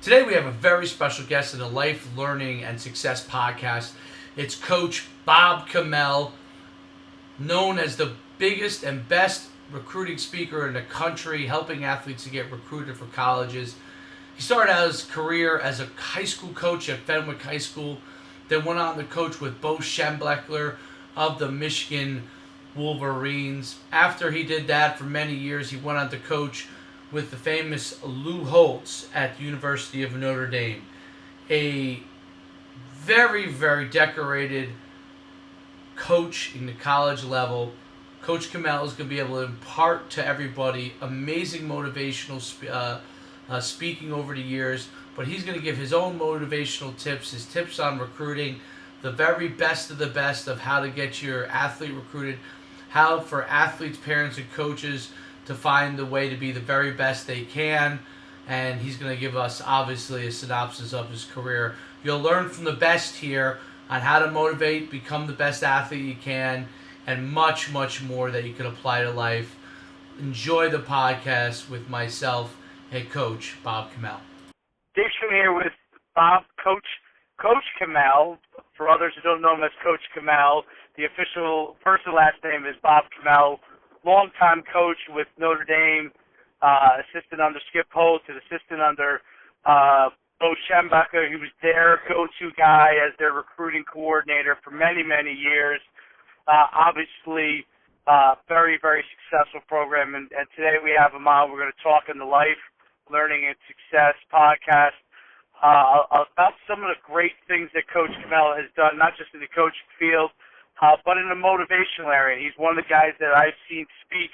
Today we have a very special guest in the Life, Learning, and Success podcast. It's Coach Bob Chmiel, known as the biggest and best recruiting speaker in the country, helping athletes to get recruited for colleges. He started out his career as a high school coach at Fenwick High School, then went on to coach with Bo Schembechler of the Michigan Wolverines. After he did that for many years, he went on to coach with the famous Lou Holtz at the University of Notre Dame. A very, very decorated coach in the college level. Coach Chmiel is going to be able to impart to everybody amazing motivational speaking over the years, but he's going to give his own motivational tips, his tips on recruiting, the very best of the best of how to get your athlete recruited, how for athletes, parents, and coaches to find the way to be the very best they can. And he's going to give us, obviously, a synopsis of his career. You'll learn from the best here on how to motivate, become the best athlete you can, and much, much more that you can apply to life. Enjoy the podcast with myself and Coach Bob Chmiel. Dave Schuman here with Coach Chmiel. For others who don't know him as Coach Chmiel, the official first and last name is Bob Chmiel. Longtime coach with Notre Dame, assistant under Skip Holtz, and assistant under Bo Schembechler. He was their go-to guy as their recruiting coordinator for many, many years. Obviously, very, very successful program. And today we have him on. We're going to talk in the Life, Learning, and Success podcast about some of the great things that Coach Chmiel has done, not just in the coaching field, but in the motivational area. He's one of the guys that I've seen speak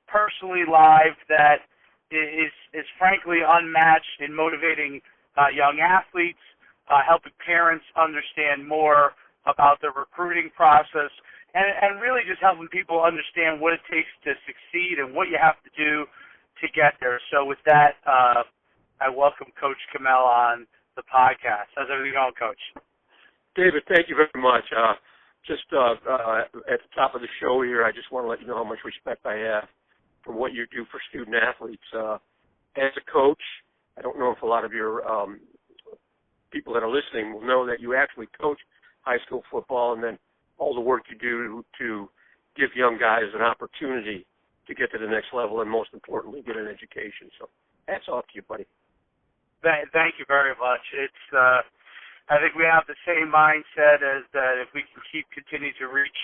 personally live that is frankly unmatched in motivating young athletes, helping parents understand more about the recruiting process, and really just helping people understand what it takes to succeed and what you have to do to get there. So with that, I welcome Coach Chmiel on the podcast. How's everything going, Coach? David, thank you very much. Just at the top of the show here, I just want to let you know how much respect I have for what you do for student athletes. As a coach, I don't know if a lot of your people that are listening will know that you actually coach high school football, and then all the work you do to give young guys an opportunity to get to the next level and, most importantly, get an education. So hats off to you, buddy. Thank you very much. It's I think we have the same mindset as that if we can continue to reach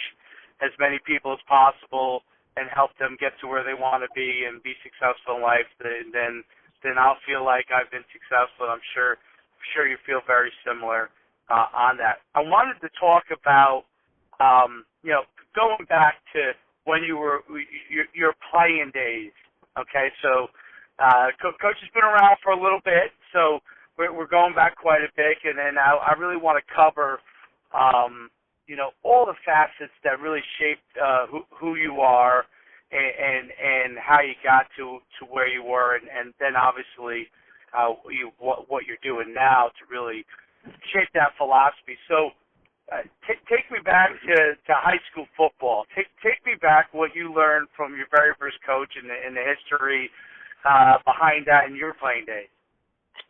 as many people as possible and help them get to where they want to be and be successful in life, then I'll feel like I've been successful. I'm sure you feel very similar on that. I wanted to talk about going back to when you were your playing days. Okay, so Coach has been around for a little bit, so we're going back quite a bit, and then I really want to cover, all the facets that really shaped who you are and how you got to where you were, and then obviously what you're doing now to really shape that philosophy. So take me back to high school football. Take me back what you learned from your very first coach and the history behind that in your playing days.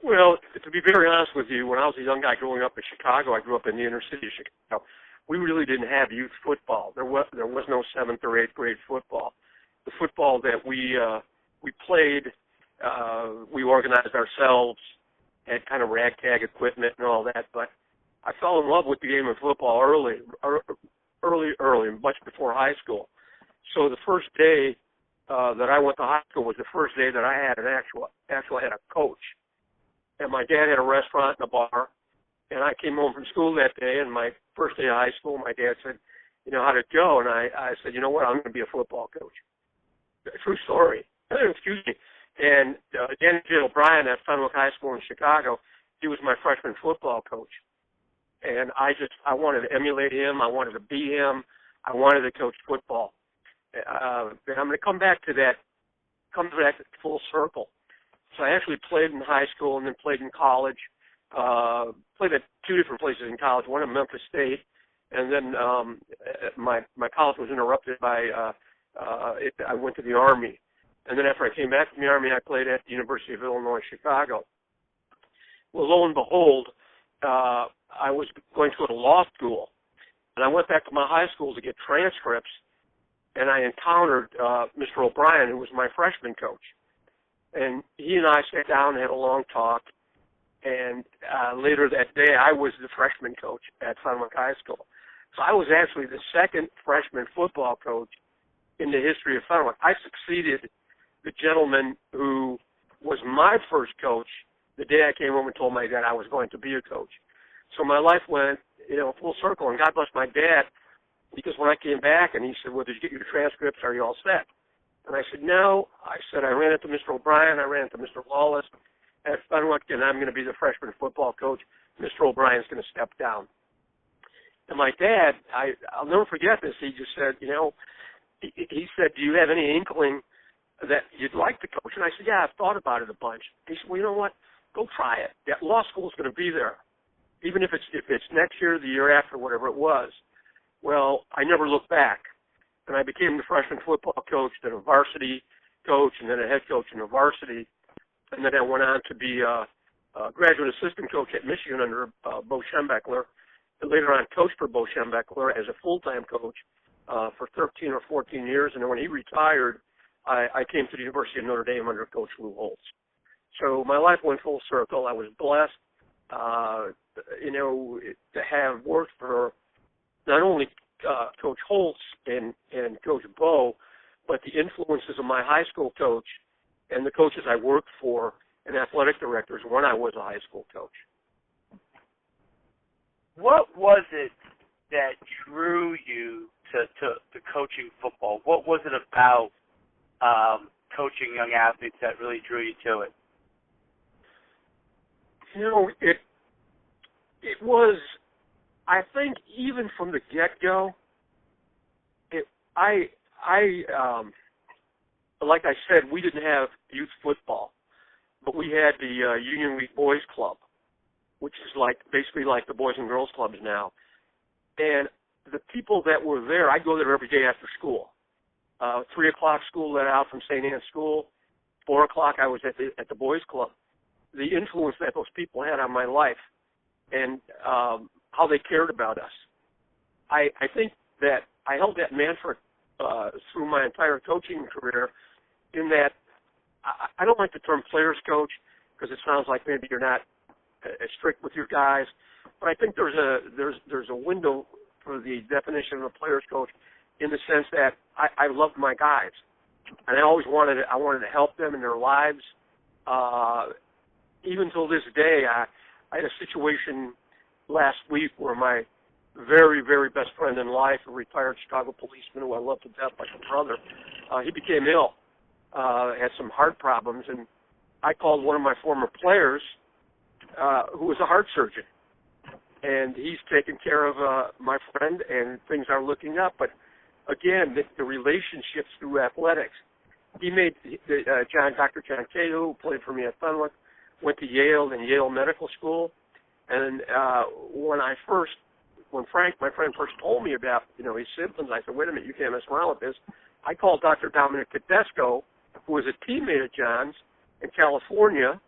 Well, to be very honest with you, when I was a young guy growing up in Chicago, I grew up in the inner city of Chicago. We really didn't have youth football. There was no 7th or 8th grade football. The football that we played, we organized ourselves, had kind of ragtag equipment and all that. But I fell in love with the game of football early, much before high school. So the first day that I went to high school was the first day that I had actually had a coach. And my dad had a restaurant and a bar, and I came home from school that day, and my first day of high school, my dad said, how'd it go? And I said, you know what, I'm going to be a football coach. True story. Excuse me. And Danny J. O'Brien at Fenwick High School in Chicago, he was my freshman football coach. And I wanted to emulate him. I wanted to be him. I wanted to coach football. And I'm going to come back to that full circle. So I actually played in high school and then played in college. Played at 2 different places in college, one at Memphis State, and then my college was interrupted by I went to the Army. And then after I came back from the Army, I played at the University of Illinois, Chicago. Well, lo and behold, I was going to go to law school, and I went back to my high school to get transcripts, and I encountered Mr. O'Brien, who was my freshman coach. And he and I sat down and had a long talk, and later that day, I was the freshman coach at Fenwick High School. So I was actually the second freshman football coach in the history of Fenwick. I succeeded the gentleman who was my first coach the day I came home and told my dad I was going to be a coach. So my life went, full circle, and God bless my dad, because when I came back and he said, well, did you get your transcripts? Are you all set? And I said, no. I said, I ran into Mr. O'Brien. I ran into Mr. Lawless at Fenwick, and I'm going to be the freshman football coach. Mr. O'Brien's going to step down. And my dad, I'll never forget this. He just said, he said, do you have any inkling that you'd like to coach? And I said, yeah, I've thought about it a bunch. He said, well, you know what? Go try it. That law school's going to be there, even if it's next year, the year after, whatever it was. Well, I never looked back, and I became the freshman football coach, then a varsity coach, and then a head coach in the varsity, and then I went on to be a graduate assistant coach at Michigan under Bo Schembechler, and later on coached for Bo Schembechler as a full-time coach for 13 or 14 years, and then when he retired, I came to the University of Notre Dame under Coach Lou Holtz. So my life went full circle. I was blessed, to have worked for not only Coach Holtz and Coach Bo, but the influences of my high school coach and the coaches I worked for and athletic directors when I was a high school coach. What was it that drew you to coaching football? What was it about coaching young athletes that really drew you to it? It was, I think, even from the get-go, like I said, we didn't have youth football, but we had the Union League Boys Club, which is basically like the Boys and Girls Clubs now. And the people that were there, I'd go there every day after school. 3 o'clock school let out from St. Anne's School. 4 o'clock I was at the Boys Club. The influence that those people had on my life and how they cared about us. I think that I held that mantra through my entire coaching career, in that I don't like the term players coach because it sounds like maybe you're not as strict with your guys, but I think there's a window for the definition of a players coach in the sense that I loved my guys, and I always wanted to help them in their lives. Even till this day, I had a situation last week where my very, very best friend in life, a retired Chicago policeman who I love to death like a brother, he became ill, had some heart problems, and I called one of my former players who was a heart surgeon. And he's taking care of my friend, and things are looking up. But, again, the relationships through athletics. He made Dr. John Cahill, who played for me at Fenwick, went to Yale and Yale Medical School. And when Frank, my friend, first told me about, his symptoms, I said, wait a minute, you can't mess around with this. I called Dr. Dominic Tedesco, who was a teammate of John's in California,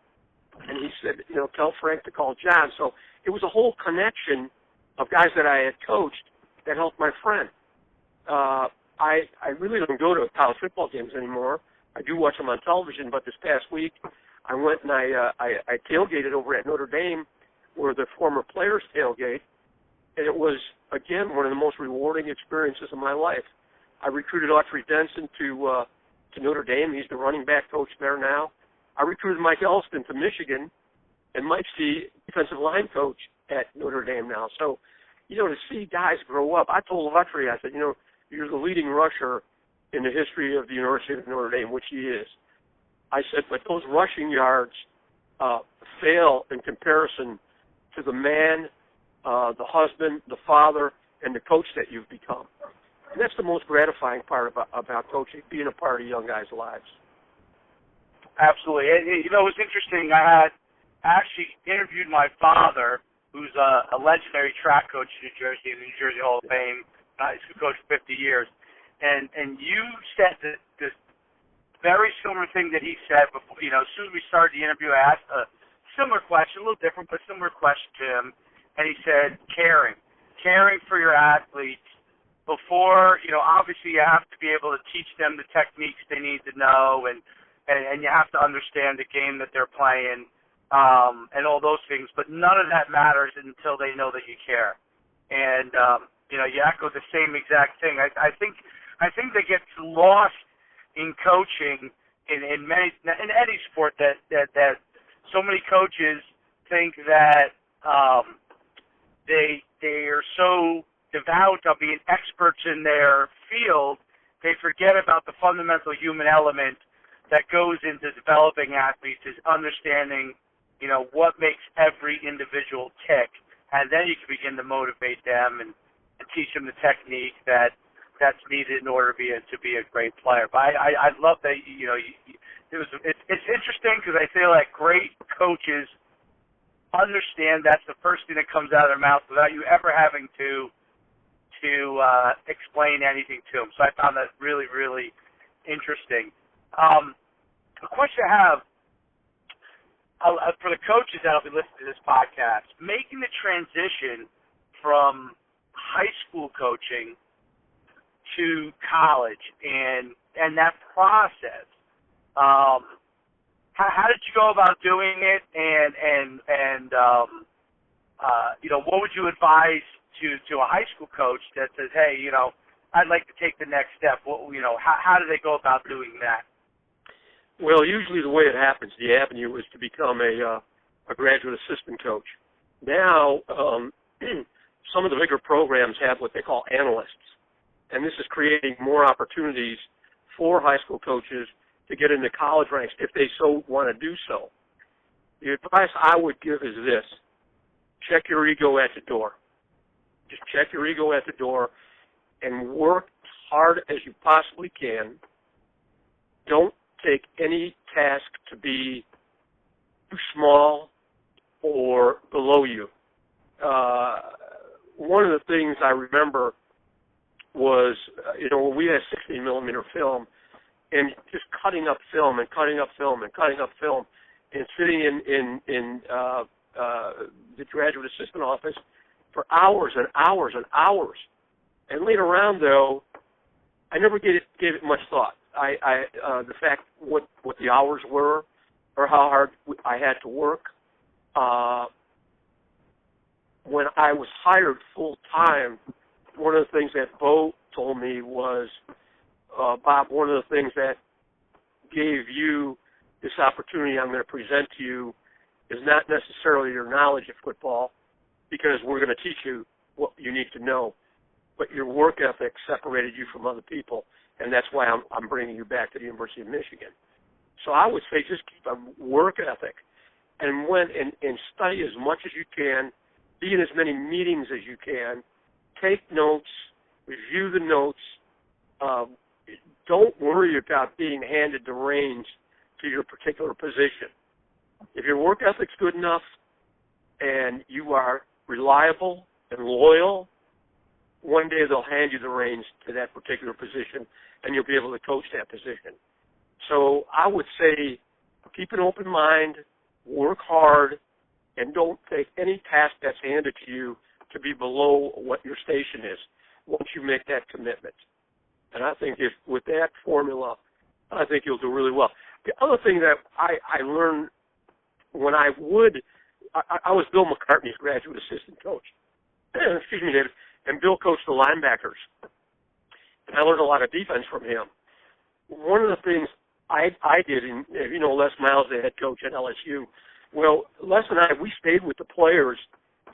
and he said, tell Frank to call John. So it was a whole connection of guys that I had coached that helped my friend. I really don't go to college football games anymore. I do watch them on television, but this past week I went and I tailgated over at Notre Dame, where the former players tailgate, and it was, again, one of the most rewarding experiences of my life. I recruited Autry Denson to Notre Dame. He's the running back coach there now. I recruited Mike Elston to Michigan, and Mike's the defensive line coach at Notre Dame now. So, to see guys grow up, I told Autry, I said, you're the leading rusher in the history of the University of Notre Dame, which he is. I said, but those rushing yards fail in comparison to the man, the husband, the father, and the coach that you've become. And that's the most gratifying part about coaching, being a part of young guys' lives. Absolutely. It was interesting. I actually interviewed my father, who's a legendary track coach in New Jersey, in the New Jersey Hall of Fame. He's coached 50 years. And you said this very similar thing that he said before. As soon as we started the interview, I asked a similar question, a little different, but similar question to him. And he said, caring for your athletes before, obviously you have to be able to teach them the techniques they need to know, and you have to understand the game that they're playing, and all those things. But none of that matters until they know that you care. And, you echo the same exact thing. I think that gets lost in coaching in any sport that so many coaches think that they are so devout of being experts in their field, they forget about the fundamental human element that goes into developing athletes, is understanding, what makes every individual tick, and then you can begin to motivate them and teach them the technique that's needed in order to be a great player. But I love that it's interesting, because I feel like great coaches understand that's the first thing that comes out of their mouth without you ever having to explain anything to them. So I found that really, really interesting. A question I have for the coaches that will be listening to this podcast: making the transition from high school coaching to college and that process. How did you go about doing it, and what would you advise to a high school coach that says, hey, I'd like to take the next step? How do they go about doing that? Well, usually the way it happens, the avenue is to become a graduate assistant coach. Now, some of the bigger programs have what they call analysts, and this is creating more opportunities for high school coaches to get into college ranks if they so want to do so. The advice I would give is this: check your ego at the door. Just check your ego at the door and work as hard as you possibly can. Don't take any task to be too small or below you. One of the things I remember was, when we had 16 millimeter film, and just cutting up film and cutting up film and cutting up film, and sitting in the graduate assistant office for hours and hours and hours. And later on, though, I never gave it much thought. The fact what the hours were, or how hard I had to work. When I was hired full time, one of the things that Bo told me was, Bob, one of the things that gave you this opportunity I'm going to present to you is not necessarily your knowledge of football, because we're going to teach you what you need to know, but your work ethic separated you from other people, and that's why I'm bringing you back to the University of Michigan. So I would say just keep a work ethic, and study as much as you can, be in as many meetings as you can, take notes, review the notes. Don't worry about being handed the reins to your particular position. If your work ethic's good enough and you are reliable and loyal, one day they'll hand you the reins to that particular position, and you'll be able to coach that position. So I would say keep an open mind, work hard, and don't take any task that's handed to you to be below what your station is once you make that commitment. And I think if with that formula, I think you'll do really well. The other thing that I learned when I was Bill McCartney's graduate assistant coach. Excuse me, David. And Bill coached the linebackers. And I learned a lot of defense from him. One of the things I did, and Les Miles, the head coach at LSU, well, Les and I, we stayed with the players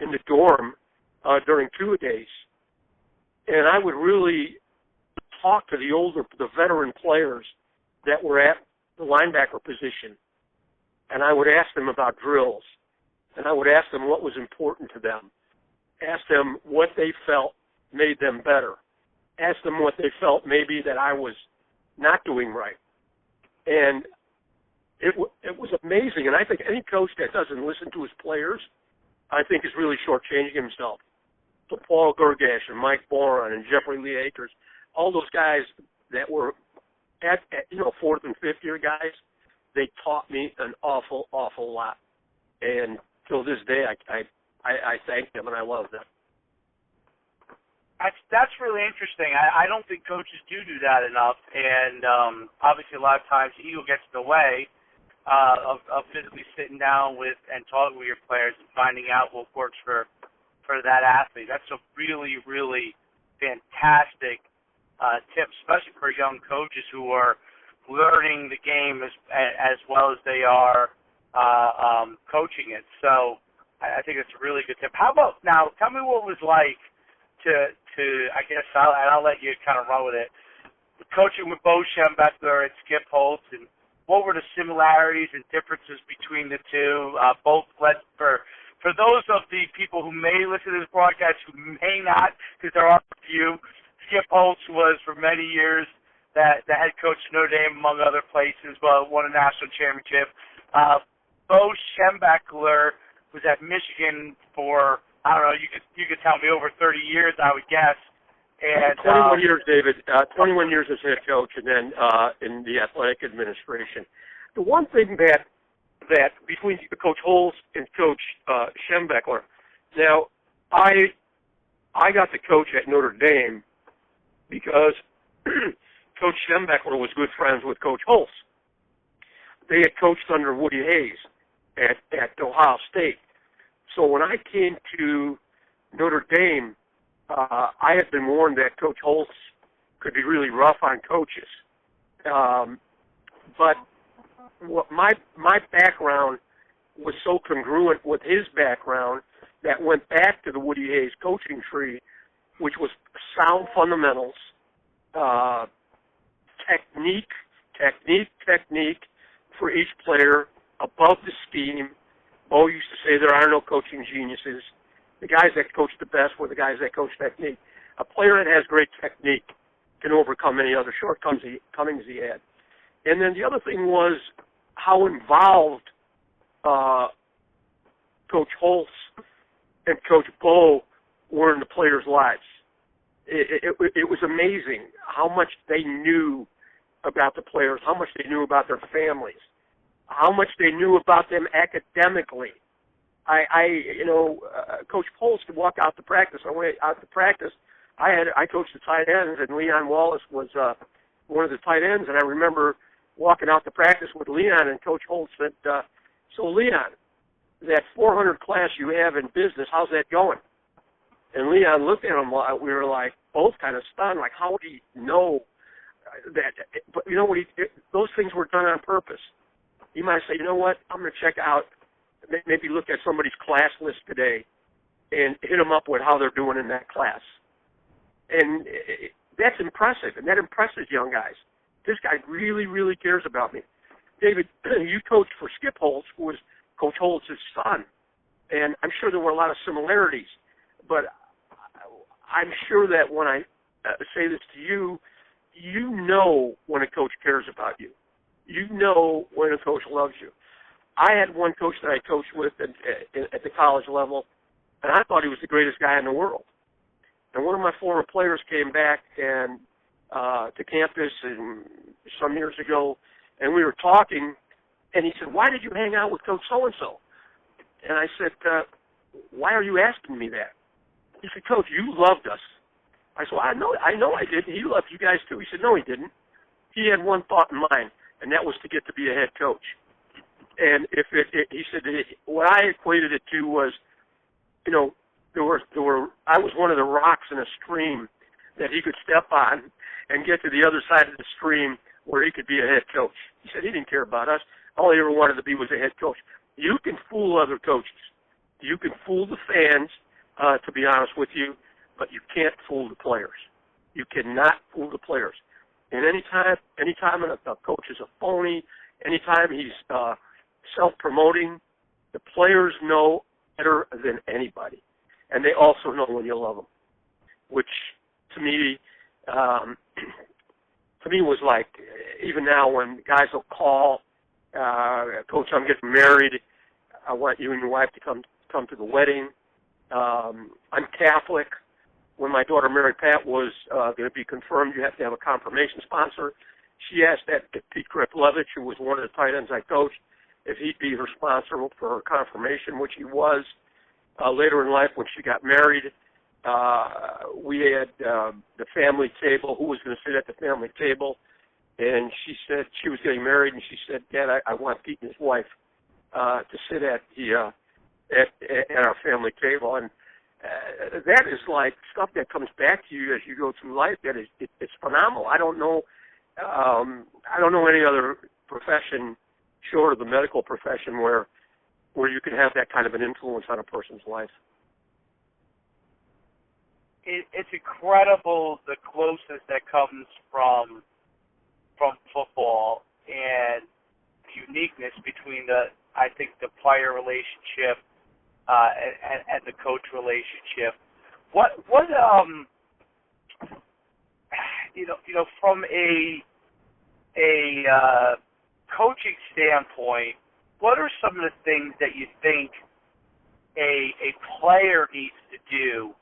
in the dorm during two-a-days. And I would really talk to the veteran players that were at the linebacker position. And I would ask them about drills. And I would ask them what was important to them. Ask them what they felt made them better. Ask them what they felt maybe that I was not doing right. And it was amazing. And I think any coach that doesn't listen to his players, I think is really shortchanging himself. So Paul Gergash and Mike Boron and Jeffrey Lee Akers, all those guys that were at fourth and fifth year guys, they taught me an awful, awful lot. And till this day, I thank them, and I love them. That's really interesting. I don't think coaches do that enough, and obviously a lot of times the ego gets in the way of physically sitting down with and talking with your players and finding out what works for that athlete. That's a really, really fantastic tip, especially for young coaches who are learning the game as well as they are coaching it. So I think it's a really good tip. How about now? Tell me what it was like to I guess I'll let you kind of run with it. Coaching with Bo Schembechler and Skip Holtz, and what were the similarities and differences between the two? Both led for those of the people who may listen to this broadcast who may not, because there are a few. Skip Holtz was for many years the head coach of Notre Dame, among other places, but won a national championship. Bo Schembechler was at Michigan for, I don't know, you could tell me over 30 years, I would guess. And 21 years, David. 21 years as head coach, and then in the athletic administration. The one thing that between Coach Holtz and Coach Schembechler, now I got to coach at Notre Dame because Coach Schembechler was good friends with Coach Holtz. They had coached under Woody Hayes at Ohio State. So when I came to Notre Dame, I had been warned that Coach Holtz could be really rough on coaches. But what my background was so congruent with his background that went back to the Woody Hayes coaching tree, which was sound fundamentals, technique for each player, above the scheme. Bo used to say there are no coaching geniuses. The guys that coach the best were the guys that coach technique. A player that has great technique can overcome any other shortcomings he had. And then the other thing was how involved Coach Holtz and Coach Bo were in the players' lives. It was amazing how much they knew about the players, how much they knew about their families, how much they knew about them academically. Coach Holtz could walk out to practice. On the way out to practice, I coached the tight ends, and Leon Wallace was one of the tight ends. And I remember walking out to practice with Leon, and Coach Holtz said, "So Leon, that 400 class you have in business, how's that going?" And Leon looked at him. We were like both kind of stunned, like, how would he know that? But you know what? Those things were done on purpose. You might say, you know what? I'm going to check out, maybe look at somebody's class list today and hit them up with how they're doing in that class. And that's impressive, and that impresses young guys. This guy really, really cares about me. David, you coached for Skip Holtz, who was Coach Holtz's son, and I'm sure there were a lot of similarities, but I'm sure that when I say this to you, you know when a coach cares about you. You know when a coach loves you. I had one coach that I coached with at the college level, and I thought he was the greatest guy in the world. And one of my former players came back and to campus some years ago, and we were talking, and he said, "Why did you hang out with Coach so-and-so?" And I said, "Why are you asking me that?" He said, "Coach, you loved us." I said, "I know I did. He loved you guys too." He said, "No, he didn't. He had one thought in mind, and that was to get to be a head coach." And he said, what I equated it to was, I was one of the rocks in a stream that he could step on and get to the other side of the stream where he could be a head coach. He said he didn't care about us. All he ever wanted to be was a head coach. You can fool other coaches. You can fool the fans, to be honest with you, but you can't fool the players. You cannot fool the players. And anytime a coach is a phony, anytime he's self-promoting, the players know better than anybody. And they also know when you love them, which to me was like, even now when guys will call, "Coach, I'm getting married. I want you and your wife to come to the wedding. I'm Catholic. When my daughter Mary Pat was going to be confirmed, you have to have a confirmation sponsor." She asked that to Pete Kriplovich, who was one of the tight ends I coached. if he'd be responsible for her confirmation, which he was. Later in life, when she got married, we had the family table, who was going to sit at the family table, and she said she was getting married, and she said, Dad, I want Pete and his wife to sit at the at our family table. And that is like stuff that comes back to you as you go through life. That is, it's phenomenal. I don't know any other profession short of the medical profession where you can have that kind of an influence on a person's life. It's incredible the closeness that comes from football and the uniqueness between the player relationship and the coach relationship. What from a coaching standpoint, what are some of the things that you think a player needs to do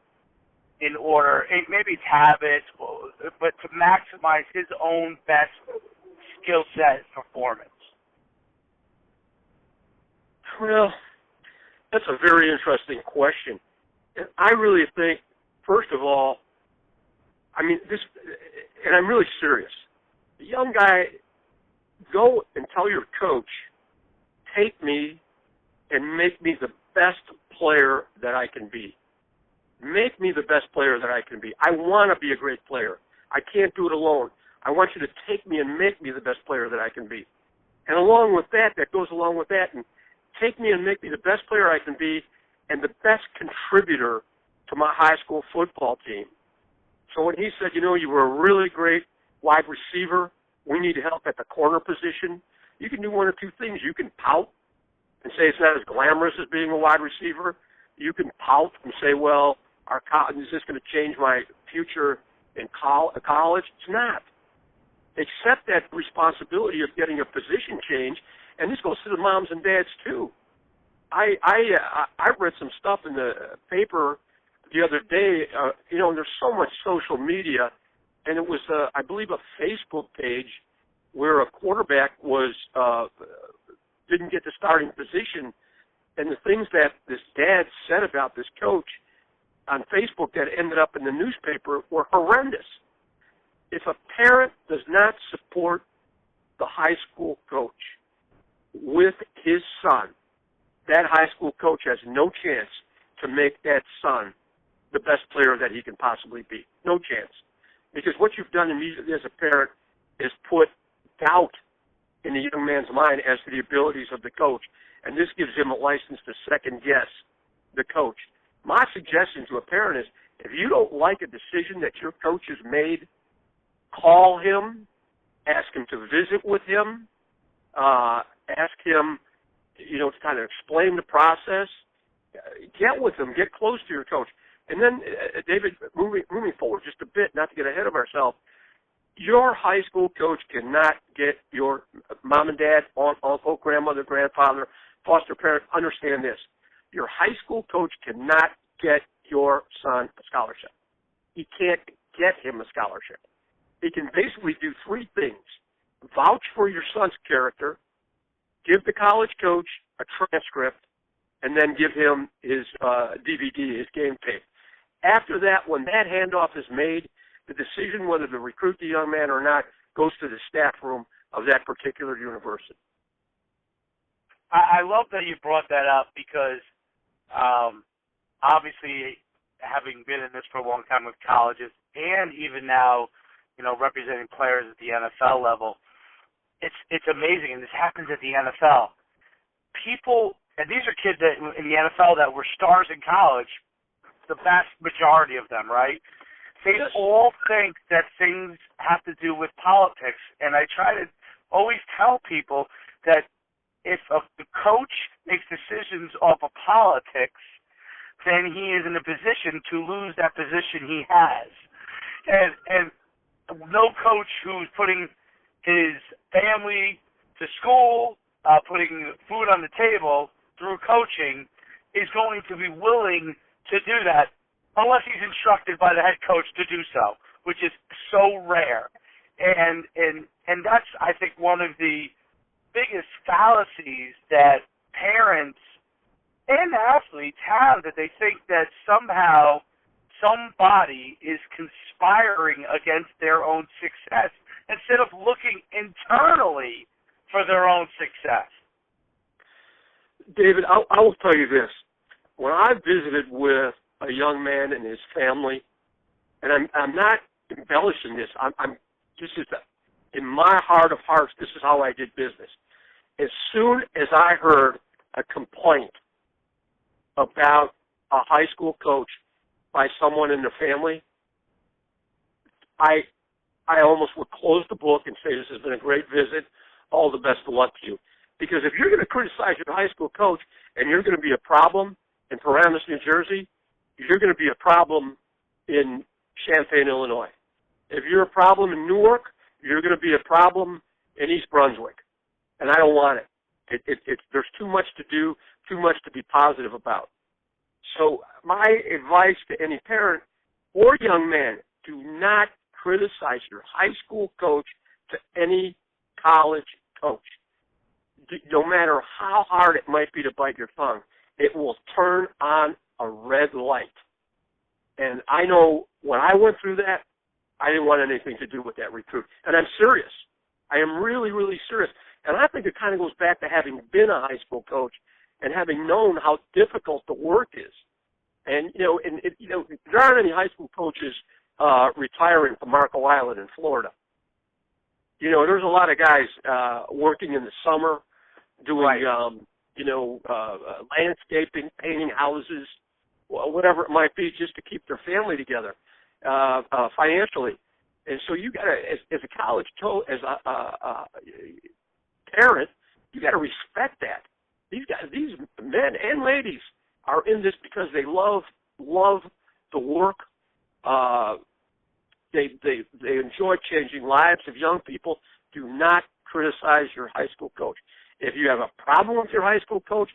in order, maybe it's habits, but to maximize his own best skill set and performance? Well, that's a very interesting question. And I really think, first of all, I mean, this, and I'm really serious. The young guy, go and tell your coach, take me and make me the best player that I can be. Make me the best player that I can be. I want to be a great player. I can't do it alone. I want you to take me and make me the best player that I can be. And along with that, that goes along with that, and take me and make me the best player I can be and the best contributor to my high school football team. So when he said, you were a really great wide receiver, we need help at the corner position, you can do one or two things. You can pout and say it's not as glamorous as being a wide receiver. You can pout and say, well, is this going to change my future in college? It's not. Accept that responsibility of getting a position change, and this goes to the moms and dads too. I read some stuff in the paper the other day. There's so much social media, and it was, I believe, a Facebook page where a quarterback didn't get the starting position, and the things that this dad said about this coach on Facebook that ended up in the newspaper were horrendous. If a parent does not support the high school coach with his son, that high school coach has no chance to make that son the best player that he can possibly be. No chance. Because what you've done immediately as a parent is put doubt in the young man's mind as to the abilities of the coach, and this gives him a license to second-guess the coach. My suggestion to a parent is, if you don't like a decision that your coach has made, call him, ask him to visit with him, ask him, to kind of explain the process. Get with him, get close to your coach. And then, David, moving forward just a bit, not to get ahead of ourselves, your high school coach cannot get your mom and dad, aunt, uncle, grandmother, grandfather, foster parent. Understand this. Your high school coach cannot get your son a scholarship. He can't get him a scholarship. He can basically do three things. Vouch for your son's character, give the college coach a transcript, and then give him his DVD, his game tape. After that, when that handoff is made, the decision whether to recruit the young man or not goes to the staff room of that particular university. I love that you brought that up because obviously having been in this for a long time with colleges and even now, representing players at the NFL level, it's amazing, and this happens at the NFL. People, and these are kids that in the NFL that were stars in college, the vast majority of them, right? They all think that things have to do with politics, and I try to always tell people that if a coach makes decisions off of politics, then he is in a position to lose that position he has. And no coach who's putting his family to school, putting food on the table through coaching is going to be willing to do that unless he's instructed by the head coach to do so, which is so rare. And that's, I think, one of the biggest fallacies that parents and athletes have, that they think that somehow somebody is conspiring against their own success instead of looking internally for their own success. David, I will tell you this. When I visited with a young man and his family, and I'm not embellishing this, I'm just in my heart of hearts, this is how I did business. As soon as I heard a complaint about a high school coach by someone in the family, I almost would close the book and say, this has been a great visit, all the best of luck to you. Because if you're going to criticize your high school coach and you're going to be a problem in Paramus, New Jersey, you're going to be a problem in Champaign, Illinois. If you're a problem in Newark, you're going to be a problem in East Brunswick. And I don't want it. There's too much to do, too much to be positive about. So my advice to any parent or young man, do not criticize your high school coach to any college coach. No matter how hard it might be to bite your tongue, it will turn on a red light. And I know when I went through that, I didn't want anything to do with that recruit. And I'm serious. I am really, really serious. And I think it kind of goes back to having been a high school coach and having known how difficult the work is. And, there aren't any high school coaches retiring from Marco Island in Florida. There's a lot of guys working in the summer, doing, landscaping, painting houses, whatever it might be, just to keep their family together financially. And so you got to, as a college as a parent, you got to respect that. These guys, these men and ladies, are in this because they love the work. They enjoy changing lives of young people. Do not criticize your high school coach. If you have a problem with your high school coach,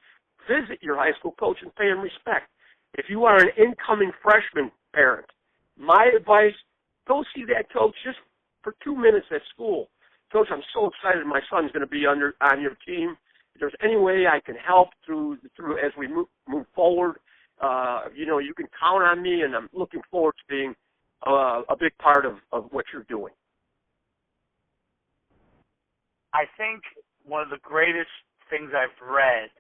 visit your high school coach and pay him respect. If you are an incoming freshman parent, my advice, go see that coach just for 2 minutes at school. Coach, I'm so excited my son's going to be on your team. If there's any way I can help through as we move forward, you can count on me, and I'm looking forward to being a big part of what you're doing. I think one of the greatest things I've read,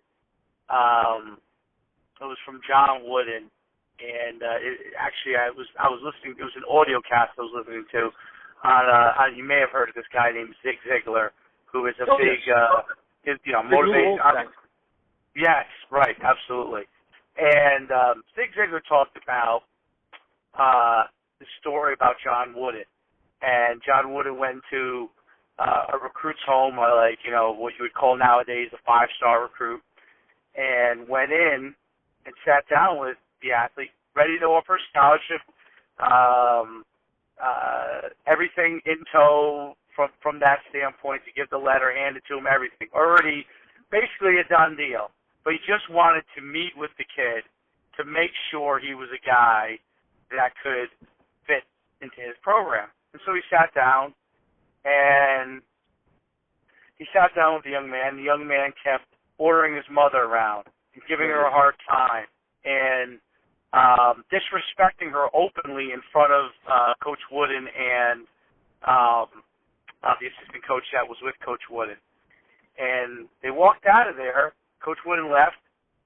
it was from John Wooden, and I was listening. It was an audio cast I was listening to. You may have heard of this guy named Zig Ziglar, who is a big, motivation. Yes, right, absolutely. And Zig Ziglar talked about the story about John Wooden. And John Wooden went to a recruit's home, what you would call nowadays a 5-star recruit, and went in and sat down with the athlete, ready to offer a scholarship, everything in tow from that standpoint, to give the letter, hand it to him, everything. Already basically a done deal. But he just wanted to meet with the kid to make sure he was a guy that could fit into his program. And so he sat down, and he sat down with the young man. The young man kept ordering his mother around and giving her a hard time and disrespecting her openly in front of Coach Wooden and the assistant coach that was with Coach Wooden. And they walked out of there. Coach Wooden left,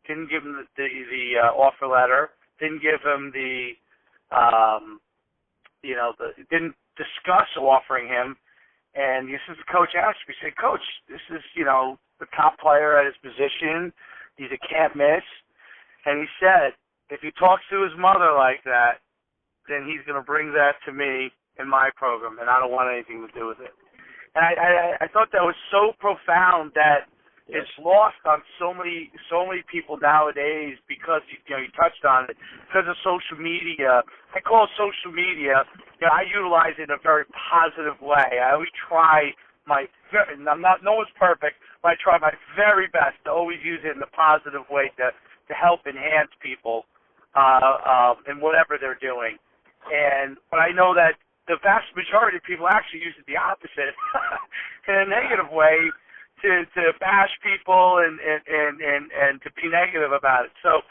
didn't give him the offer letter, didn't give him didn't discuss offering him. And the assistant coach asked me, he said, Coach, this is, the top player at his position. He's a can't miss. And he said, if he talks to his mother like that, then he's going to bring that to me in my program, and I don't want anything to do with it. And I thought that was so profound that it's lost on so many people nowadays because you touched on it, because of social media. I call social media. I utilize it in a very positive way. I always try no one's perfect, but I try my very best to always use it in a positive way to help enhance people in whatever they're doing. But I know that the vast majority of people actually use it the opposite in a negative way to bash people and to be negative about it. So,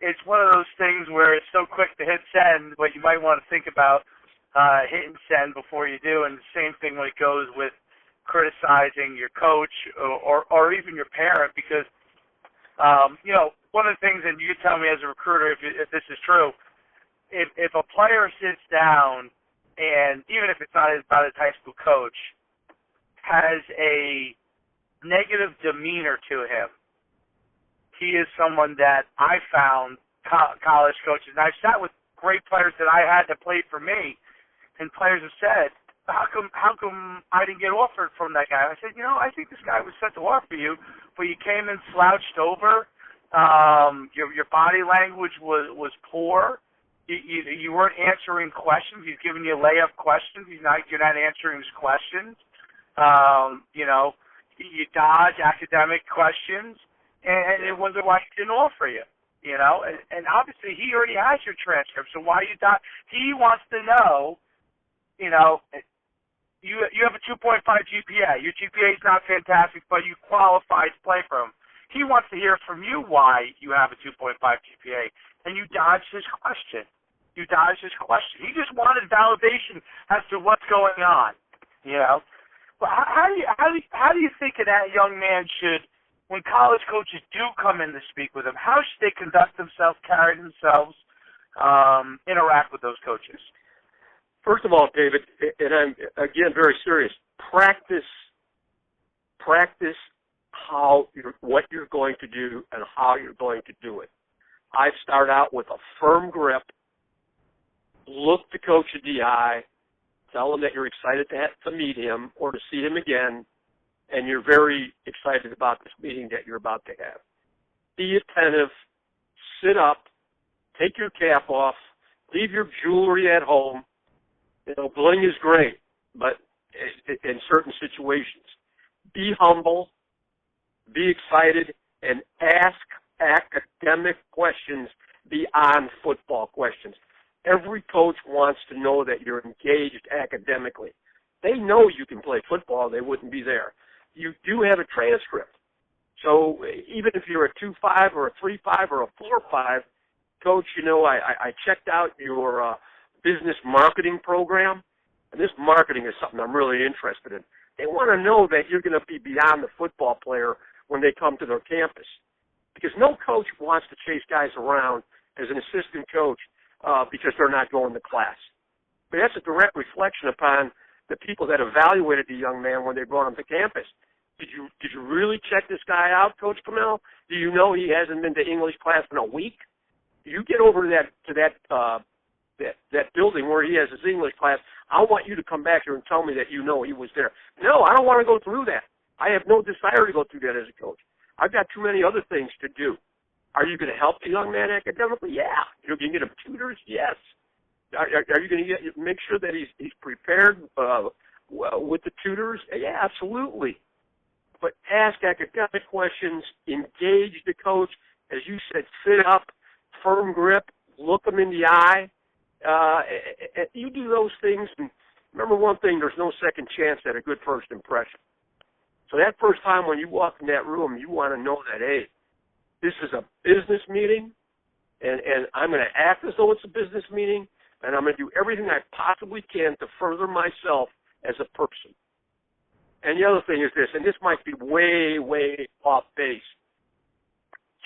it's one of those things where it's so quick to hit send, but you might want to think about hitting send before you do. And the same thing when it goes with criticizing your coach or even your parent, because one of the things, and you can tell me as a recruiter if this is true, if a player sits down and even if it's not about his high school coach, has a negative demeanor to him, he is someone that I found college coaches, and I've sat with great players that I had that played for me, and players have said, how come I didn't get offered from that guy? I said, I think this guy was set to offer you, but you came in slouched over. Your body language was poor. You weren't answering questions. He's giving you layup questions. You're not answering his questions. You dodge academic questions, and it wonder why he didn't offer you. And obviously he already has your transcript. So why you dodge? He wants to know. You have a 2.5 GPA. Your GPA is not fantastic, but you qualify to play for him. He wants to hear from you why you have a 2.5 GPA, and you dodged his question. He just wanted validation as to what's going on. But how do you think that young man should, when college coaches do come in to speak with him, how should they conduct themselves, carry themselves, interact with those coaches? First of all, David, and I'm, again, very serious, practice what you're going to do and how you're going to do it. I start out with a firm grip, look the coach in the eye, tell him that you're excited to meet him or to see him again, and you're very excited about this meeting that you're about to have. Be attentive, sit up, take your cap off, leave your jewelry at home. Bling is great, but in certain situations, be humble, be excited, and ask academic questions beyond football questions. Every coach wants to know that you're engaged academically. They know you can play football. They wouldn't be there. You do have a transcript. So even if you're a 2.5 or a 3.5 or a 4.5, Coach, I checked out your business marketing program, and this marketing is something I'm really interested in. They want to know that you're going to be beyond the football player when they come to their campus, because no coach wants to chase guys around as an assistant coach because they're not going to class. But that's a direct reflection upon the people that evaluated the young man when they brought him to campus. Did you really check this guy out, Coach Chmiel? Do you know he hasn't been to English class in a week? You get over to that building where he has his English class. I want you to come back here and tell me that you know he was there. No, I don't want to go through that. I have no desire to go through that as a coach. I've got too many other things to do. Are you going to help the young man academically? Yeah. You're going to get him tutors? Yes. Are you going to make sure that he's prepared with the tutors? Yeah, absolutely. But ask academic questions, engage the coach. As you said, sit up, firm grip, look him in the eye. You do those things, and remember one thing, there's no second chance at a good first impression. So that first time when you walk in that room, you want to know that, hey, this is a business meeting, and I'm going to act as though it's a business meeting, and I'm going to do everything I possibly can to further myself as a person. And the other thing is this, and this might be way, way off base.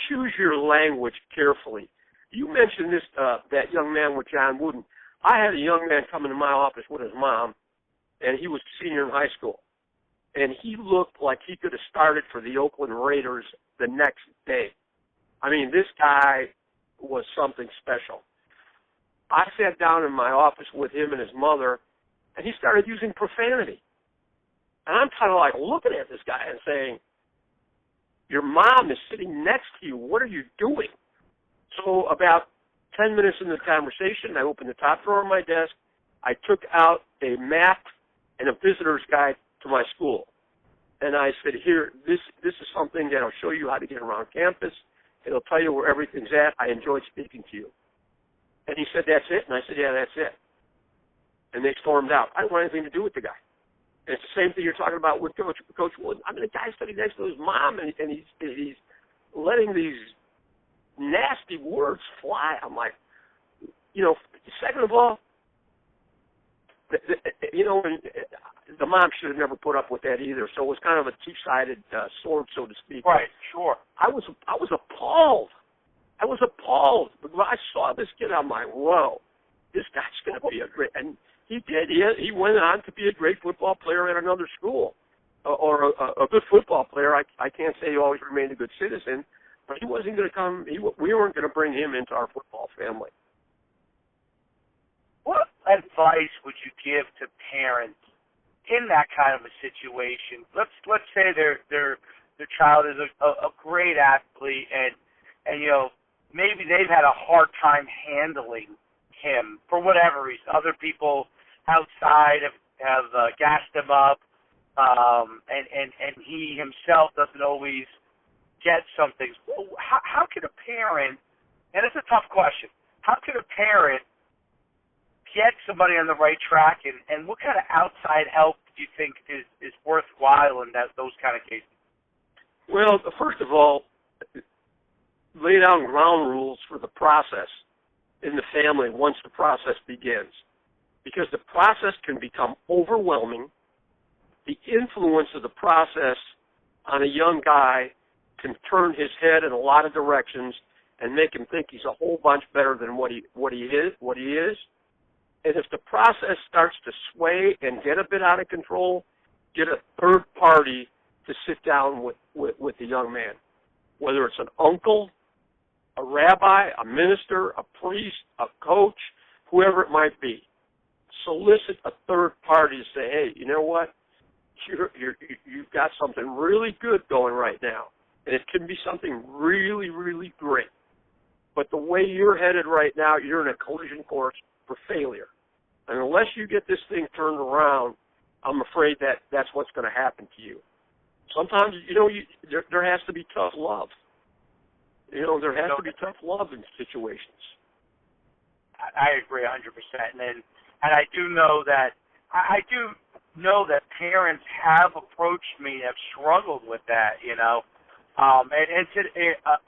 Choose your language carefully. You mentioned this, that young man with John Wooden. I had a young man come into my office with his mom, and he was a senior in high school. And he looked like he could have started for the Oakland Raiders the next day. I mean, this guy was something special. I sat down in my office with him and his mother, and he started using profanity. And I'm kind of like looking at this guy and saying, your mom is sitting next to you. What are you doing? So about 10 minutes into the conversation, I opened the top drawer of my desk. I took out a map and a visitor's guide to my school. And I said, here, this is something that will show you how to get around campus. It'll tell you where everything's at. I enjoyed speaking to you. And he said, that's it? And I said, yeah, that's it. And they stormed out. I didn't want anything to do with the guy. It's the same thing you're talking about with Coach Wood. I mean, the guy's sitting next to his mom, and he's letting these nasty words fly. I'm like, second of all, and the mom should have never put up with that either. So it was kind of a two-sided sword, so to speak. Right, sure. I was appalled. I was appalled. When I saw this kid, I'm like, whoa, this guy's going to be a great. And he did. He went on to be a great football player at another school, or a good football player. I can't say he always remained a good citizen, but he wasn't going to come. We weren't going to bring him into our football family. What advice would you give to parents in that kind of a situation? Let's say their child is a great athlete, and maybe they've had a hard time handling him for whatever reason. Other people outside have gassed him up, and he himself doesn't always get some things. How can a parent, and it's a tough question, how can a parent get somebody on the right track, and what kind of outside help do you think is worthwhile in those kind of cases? Well, first of all, lay down ground rules for the process in the family once the process begins, because the process can become overwhelming. The influence of the process on a young guy can turn his head in a lot of directions and make him think he's a whole bunch better than what he is. And if the process starts to sway and get a bit out of control, get a third party to sit down with the young man, whether it's an uncle, a rabbi, a minister, a priest, a coach, whoever it might be. Solicit a third party to say, hey, you know what? You've got something really good going right now, and it can be something really, really great. But the way you're headed right now, you're in a collision course for failure. And unless you get this thing turned around, I'm afraid that's what's going to happen to you. Sometimes, there has to be tough love. There has to be tough love in situations. I agree 100%. And I do know that parents have approached me, have struggled with that,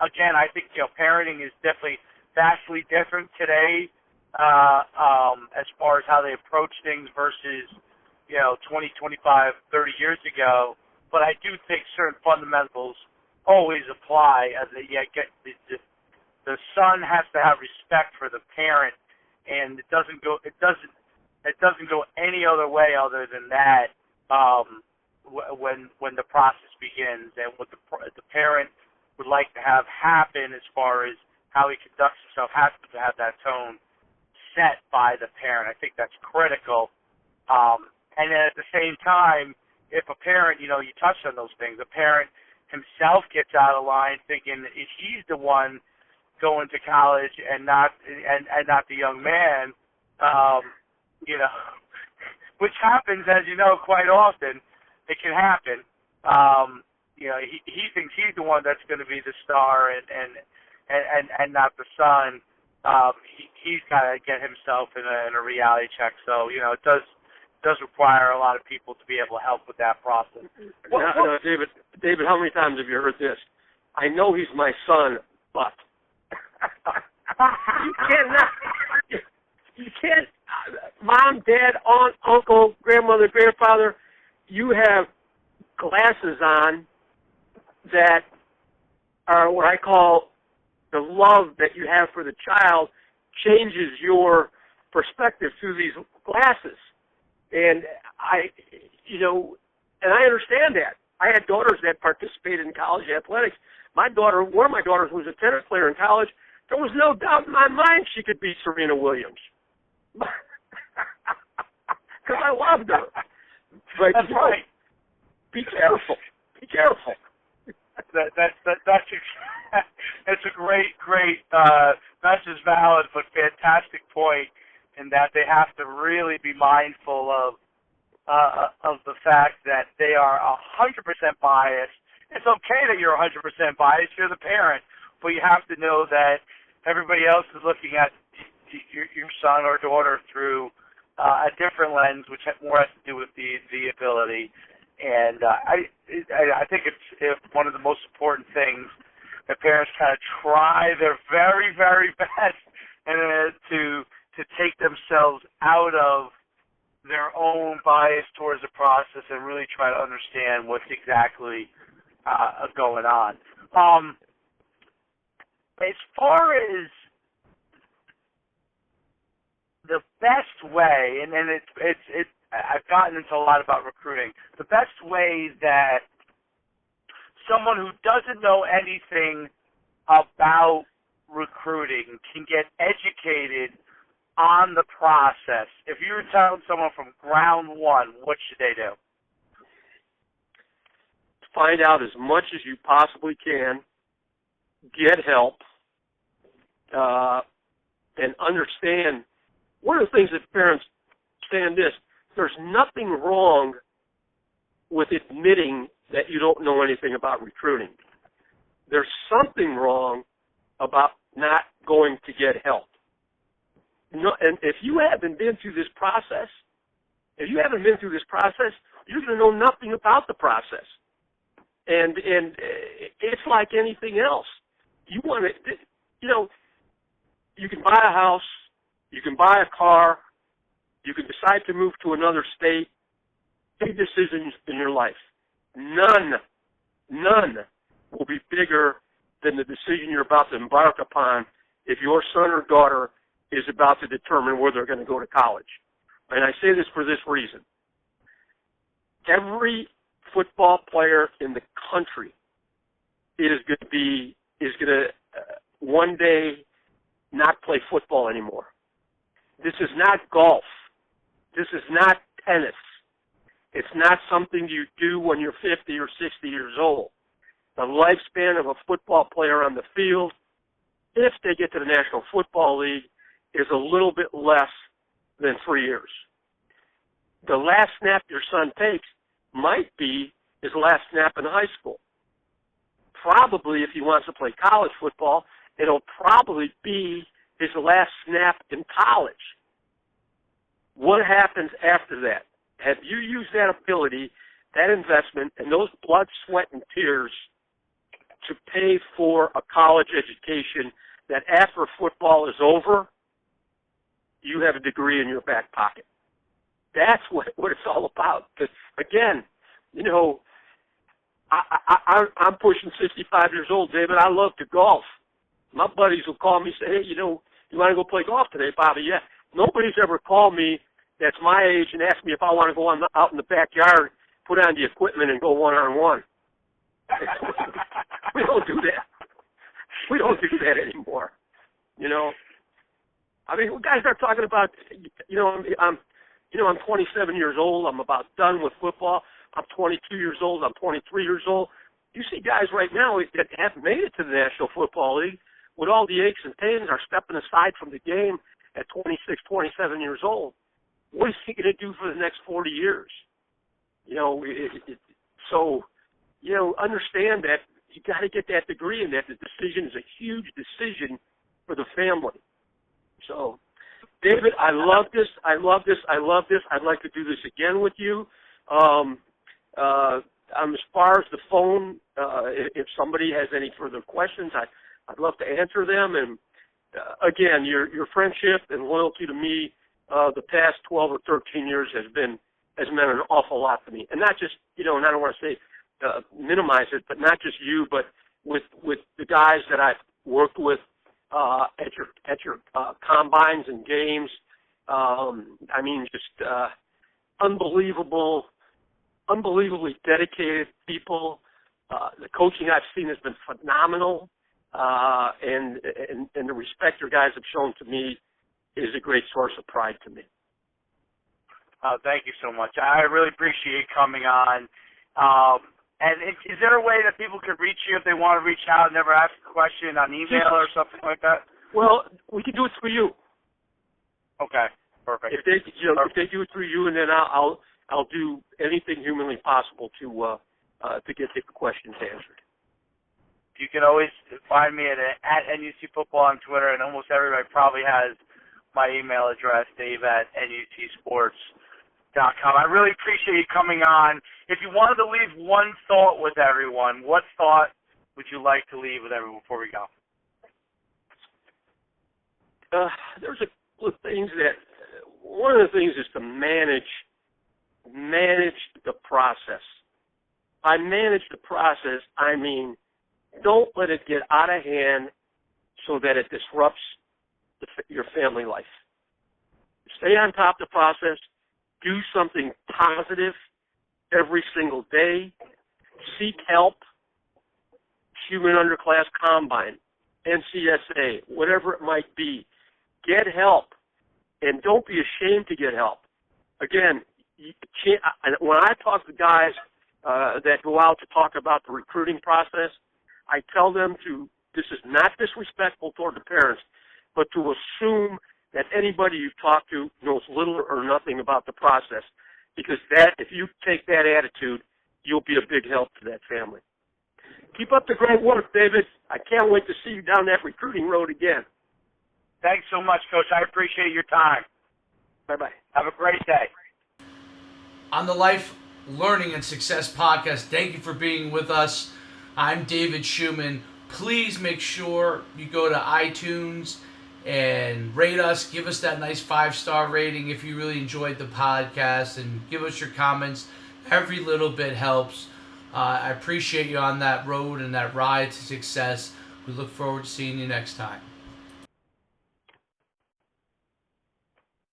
again, I think, parenting is definitely vastly different today as far as how they approach things versus, 20, 25, 30 years ago. But I do think certain fundamentals always apply. The son has to have respect for the parent, and it doesn't go any other way other than that when the process begins, and what the parent would like to have happen as far as how he conducts himself has to have that tone set by the parent. I think that's critical. And then at the same time, if a parent, you touched on those things, a parent himself gets out of line thinking if he's the one going to college and not the young man, which happens, as you know, quite often. It can happen. He thinks he's the one that's going to be the star and not the son. He's got to get himself in a reality check. So it does require a lot of people to be able to help with that process. No, David, how many times have you heard this? I know he's my son, but you can't. Mom, dad, aunt, uncle, grandmother, grandfather, you have glasses on that are what I call the love that you have for the child changes your perspective through these glasses. And I understand that. I had daughters that participated in college athletics. One of my daughters was a tennis player in college. There was no doubt in my mind she could beat Serena Williams. Because I loved her. But, that's right. Be careful. Be careful. That's a great not just valid but fantastic point, in that they have to really be mindful of the fact that they are 100% biased. It's okay that you're 100% biased. You're the parent, but you have to know that everybody else is looking at your son or daughter through a different lens, which more has to do with the ability. And I think it's one of the most important things that parents kind of try their very, very best to take themselves out of their own bias towards the process and really try to understand what's exactly going on. As far as the best way, and it's I've gotten into a lot about recruiting, the best way that someone who doesn't know anything about recruiting can get educated on the process. If you were telling someone from ground one, what should they do? Find out as much as you possibly can, get help, and understand. One of the things that parents understand this, there's nothing wrong with admitting that you don't know anything about recruiting. There's something wrong about not going to get help. No, and if you haven't been through this process, you're going to know nothing about the process. And it's like anything else. You want to, you can buy a house, you can buy a car, you can decide to move to another state. Big decisions in your life. None will be bigger than the decision you're about to embark upon if your son or daughter is about to determine where they're going to go to college. And I say this for this reason. Every football player in the country is going to one day not play football anymore. This is not golf. This is not tennis. It's not something you do when you're 50 or 60 years old. The lifespan of a football player on the field, if they get to the National Football League, is a little bit less than 3 years. The last snap your son takes might be his last snap in high school. Probably, if he wants to play college football, it'll probably be his last snap in college. What happens after that? Have you used that ability, that investment, and those blood, sweat, and tears to pay for a college education that after football is over, you have a degree in your back pocket? That's what it's all about. Because, again, I'm pushing 65 years old, David. I love to golf. My buddies will call me and say, hey, you want to go play golf today, Bobby? Yeah. Nobody's ever called me that's my age and asked me if I want to go out in the backyard, put on the equipment, and go one-on-one. We don't do that. We don't do that anymore. I mean, when guys start talking about, I'm 27 years old. I'm about done with football. I'm 22 years old. I'm 23 years old. You see guys right now that have made it to the National Football League with all the aches and pains are stepping aside from the game at 26, 27 years old. What is he going to do for the next 40 years? Understand that you got to get that degree and that the decision is a huge decision for the family. So, David, I love this. I'd like to do this again with you. As far as the phone, if somebody has any further questions, I'd love to answer them. And again, your friendship and loyalty to me the past 12 or 13 years has meant an awful lot to me. And not just, and I don't want to say minimize it, but not just you, but with the guys that I've worked with at your combines and games. Just unbelievably dedicated people. The coaching I've seen has been phenomenal, and the respect your guys have shown to me is a great source of pride to me. Thank you so much. I really appreciate coming on. And is there a way that people could reach you if they want to reach out and never ask a question on email or something like that? Well, we can do it through you. Okay, perfect. If they do it through you, and then I'll do anything humanly possible to get the questions answered. You can always find me at NUC Football on Twitter, and almost everybody probably has my email address, dave@nutsports.com. I really appreciate you coming on. If you wanted to leave one thought with everyone, what thought would you like to leave with everyone before we go? There's a couple of things that, one of the things is to manage the process. By manage the process, I mean don't let it get out of hand so that it disrupts your family life. Stay on top of the process. Do something positive every single day. Seek help. Schuman Underclass Combine, NCSA, whatever it might be. Get help. And don't be ashamed to get help. Again, when I talk to guys that go out to talk about the recruiting process, I tell them this is not disrespectful toward the parents, but to assume that anybody you talk to knows little or nothing about the process. Because if you take that attitude, you'll be a big help to that family. Keep up the great work, David. I can't wait to see you down that recruiting road again. Thanks so much, Coach. I appreciate your time. Bye-bye. Have a great day. On the Life Learning and Success podcast, thank you for being with us. I'm David Schuman. Please make sure you go to iTunes and rate us. Give us that nice 5-star rating if you really enjoyed the podcast, and give us your comments. Every little bit helps. I appreciate you on that road and that ride to success. We look forward to seeing you next time.